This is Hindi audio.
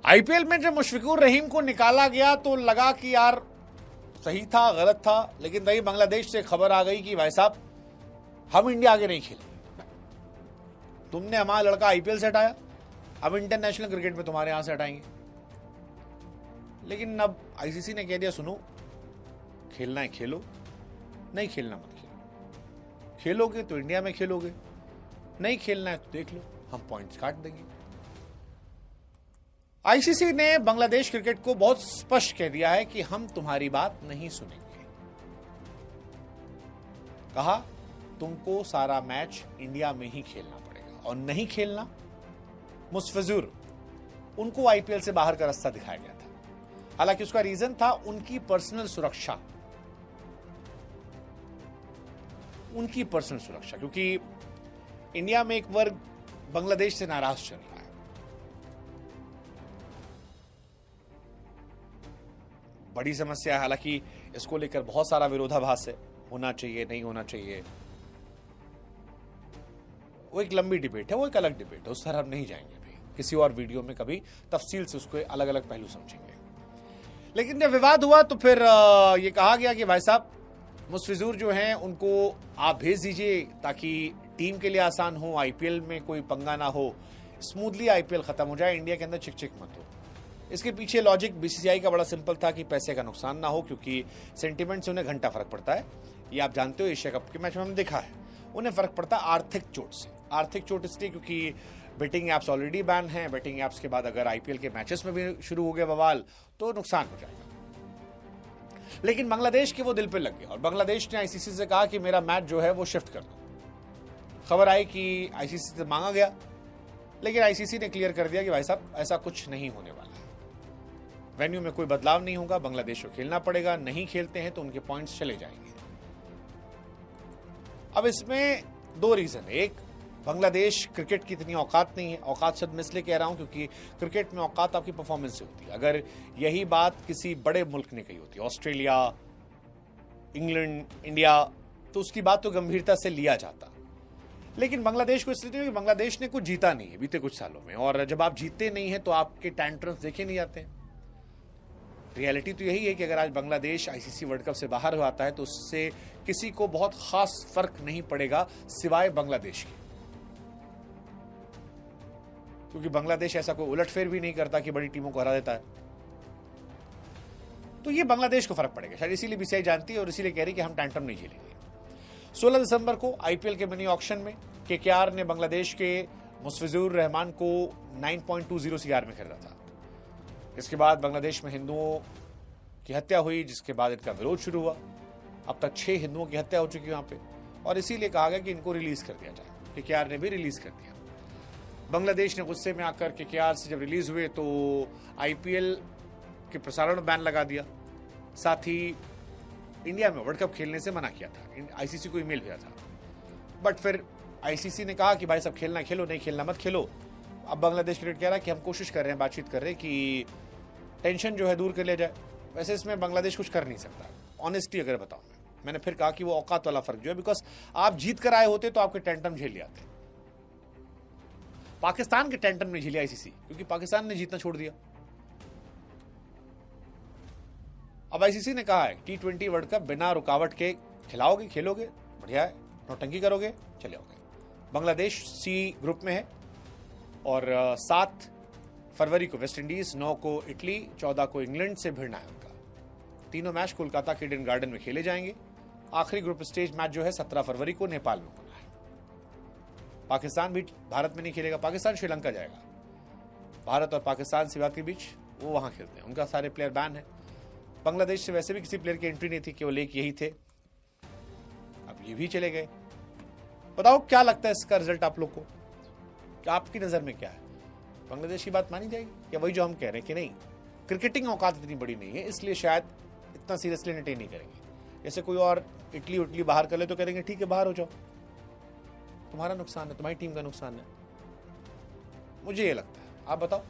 आईपीएल में जब मुशफिकुर रहीम को निकाला गया तो लगा कि यार सही था गलत था, लेकिन वही बांग्लादेश से खबर आ गई कि भाई साहब हम इंडिया आगे नहीं खेलेंगे, तुमने हमारा लड़का आईपीएल से हटाया, अब इंटरनेशनल क्रिकेट में तुम्हारे यहां से हटाएंगे। लेकिन अब आईसीसी ने कह दिया सुनो, खेलना है खेलो, नहीं खेलना मत खेलो, खेलोगे तो इंडिया में खेलोगे, नहीं खेलना है तो देख लो हम पॉइंट्स काट देंगे। आईसीसी ने बांग्लादेश क्रिकेट को बहुत स्पष्ट कह दिया है कि हम तुम्हारी बात नहीं सुनेंगे। कहा तुमको सारा मैच इंडिया में ही खेलना पड़ेगा, और नहीं खेलना मुस्फिजुर उनको आईपीएल से बाहर का रास्ता दिखाया गया था। हालांकि उसका रीजन था उनकी पर्सनल सुरक्षा, क्योंकि इंडिया में एक वर्ग बांग्लादेश से नाराज चल रहा है। बड़ी समस्या है, हालांकि इसको लेकर बहुत सारा विरोधाभास है, होना चाहिए नहीं होना चाहिए, वो एक लंबी डिबेट है, वो एक अलग डिबेट है, उस तरह हम नहीं जाएंगे अभी, किसी और वीडियो में कभी तफसील से उसको अलग अलग पहलू समझेंगे। लेकिन जब विवाद हुआ तो फिर ये कहा गया कि भाई साहब मुस्फिजुर जो हैं उनको आप भेज दीजिए ताकि टीम के लिए आसान हो, आईपीएल में कोई पंगा ना हो, स्मूथली आईपीएल खत्म हो जाए, इंडिया के अंदर चिक चिक मत हो। इसके पीछे लॉजिक बीसीसीआई का बड़ा सिंपल था कि पैसे का नुकसान ना हो, क्योंकि सेंटीमेंट से उन्हें घंटा फर्क पड़ता है। ये आप जानते हो, एशिया कप के मैच में हमने देखा है, उन्हें फर्क पड़ता है आर्थिक चोट से। आर्थिक चोट इसलिए क्योंकि बेटिंग ऐप्स ऑलरेडी बैन हैं, बेटिंग ऐप्स के बाद अगर आईपीएल के मैचेस में भी शुरू हो गया बवाल तो नुकसान हो जाएगा। लेकिन बांग्लादेश के वो दिल पे लग गया और बांग्लादेश ने आईसीसी से कहा कि मेरा मैच जो है वो शिफ्ट कर दो। खबर आई कि आईसीसी से मांगा गया, लेकिन आईसीसी ने क्लियर कर दिया कि भाई साहब ऐसा कुछ नहीं होने वाला है, वेन्यू में कोई बदलाव नहीं होगा, बांग्लादेश को खेलना पड़ेगा, नहीं खेलते हैं तो उनके पॉइंट्स चले जाएंगे। अब इसमें दो रीजन है, एक बांग्लादेश क्रिकेट की इतनी औकात नहीं है, औकात शब्द मैं इसलिए कह रहा हूं क्योंकि क्रिकेट में औकात आपकी परफॉर्मेंस से होती है। अगर यही बात किसी बड़े मुल्क ने कही होती, ऑस्ट्रेलिया, इंग्लैंड, इंडिया, तो उसकी बात तो गंभीरता से लिया जाता। लेकिन बांग्लादेश को इसलिए नहीं, बांग्लादेश ने कुछ जीता नहीं है बीते कुछ सालों में, और जब आप जीतते नहीं है तो आपके टैंट्रम्स देखे नहीं जाते हैं। रियलिटी तो यही है कि अगर आज बांग्लादेश आईसीसी वर्ल्ड कप से बाहर हो आता है तो उससे किसी को बहुत खास फर्क नहीं पड़ेगा सिवाय बांग्लादेश के, क्योंकि बांग्लादेश ऐसा कोई उलटफेर भी नहीं करता कि बड़ी टीमों को हरा देता है। तो ये बांग्लादेश को फर्क पड़ेगा, शायद इसीलिए बीसीसीआई जानती है और इसीलिए कह रही कि हम टैंट्रम नहीं झेलेंगे। 16 दिसंबर को आईपीएल के मिनी ऑक्शन में केकेआर ने बांग्लादेश के मुस्फिजुर रहमान को 9.20 सीआर में खरीदा था। इसके बाद बांग्लादेश में हिंदुओं की हत्या हुई, जिसके बाद इनका विरोध शुरू हुआ। अब तक 6 हिंदुओं की हत्या हो चुकी है वहां पे, और इसीलिए कहा गया कि इनको रिलीज कर दिया जाए। केकेआर ने भी रिलीज कर दिया। बांग्लादेश ने गुस्से में आकर केकेआर से जब रिलीज हुए तो आईपीएल के प्रसारण में बैन लगा दिया, साथ ही इंडिया में वर्ल्ड कप खेलने से मना किया था, आईसीसी को ईमेल भेजा था। बट फिर आईसीसी ने कहा कि भाई सब खेलना खेलो, नहीं खेलना मत खेलो। अब बांग्लादेश क्रिकेट कह रहा है कि हम कोशिश कर रहे हैं, बातचीत कर रहे हैं कि टेंशन जो है दूर कर लिया जाए। वैसे इसमें बांग्लादेश कुछ कर नहीं सकता, ऑनेस्टली अगर बताऊं मैंने फिर कहा कि वो औकात वाला फर्क जो है, बिकॉज आप जीत कर आए होते तो आपके टेंटम झेल जाते। पाकिस्तान के टेंटम नहीं झेली आईसीसी, क्योंकि पाकिस्तान ने जीतना छोड़ दिया। अब आईसीसी ने कहा है T20 वर्ल्ड कप बिना रुकावट के खिलाओगे, खेलोगे, बढ़िया है, नौटंकी करोगे, चले आओगे। बांग्लादेश सी ग्रुप में है और 7 फरवरी को वेस्ट इंडीज, 9 को इटली, 14 को इंग्लैंड से भिड़ना है उनका। तीनों मैच कोलकाता के ईडन गार्डन में खेले जाएंगे। आखिरी ग्रुप स्टेज मैच जो है 17 फरवरी को नेपाल में होना है। पाकिस्तान भी भारत में नहीं खेलेगा, पाकिस्तान श्रीलंका जाएगा। भारत और पाकिस्तान सीमा के बीच वो वहां खेलते हैं, उनका सारे प्लेयर बैन है। बांग्लादेश से वैसे भी किसी प्लेयर की एंट्री नहीं थी, केवल एक यही थे, अब ये भी चले गए। बताओ क्या लगता है इसका रिजल्ट आप लोग को, क्या आपकी नजर में क्या है? बांग्लादेश की बात मानी जाएगी या वही जो हम कह रहे हैं कि नहीं, क्रिकेटिंग औकात इतनी बड़ी नहीं है इसलिए शायद इतना सीरियसली एंटरटेन नहीं करेंगे। जैसे कोई और इटली बाहर कर ले तो करेंगे ठीक है बाहर हो जाओ, तुम्हारा नुकसान है, तुम्हारी टीम का नुकसान है। मुझे ये लगता है, आप बताओ।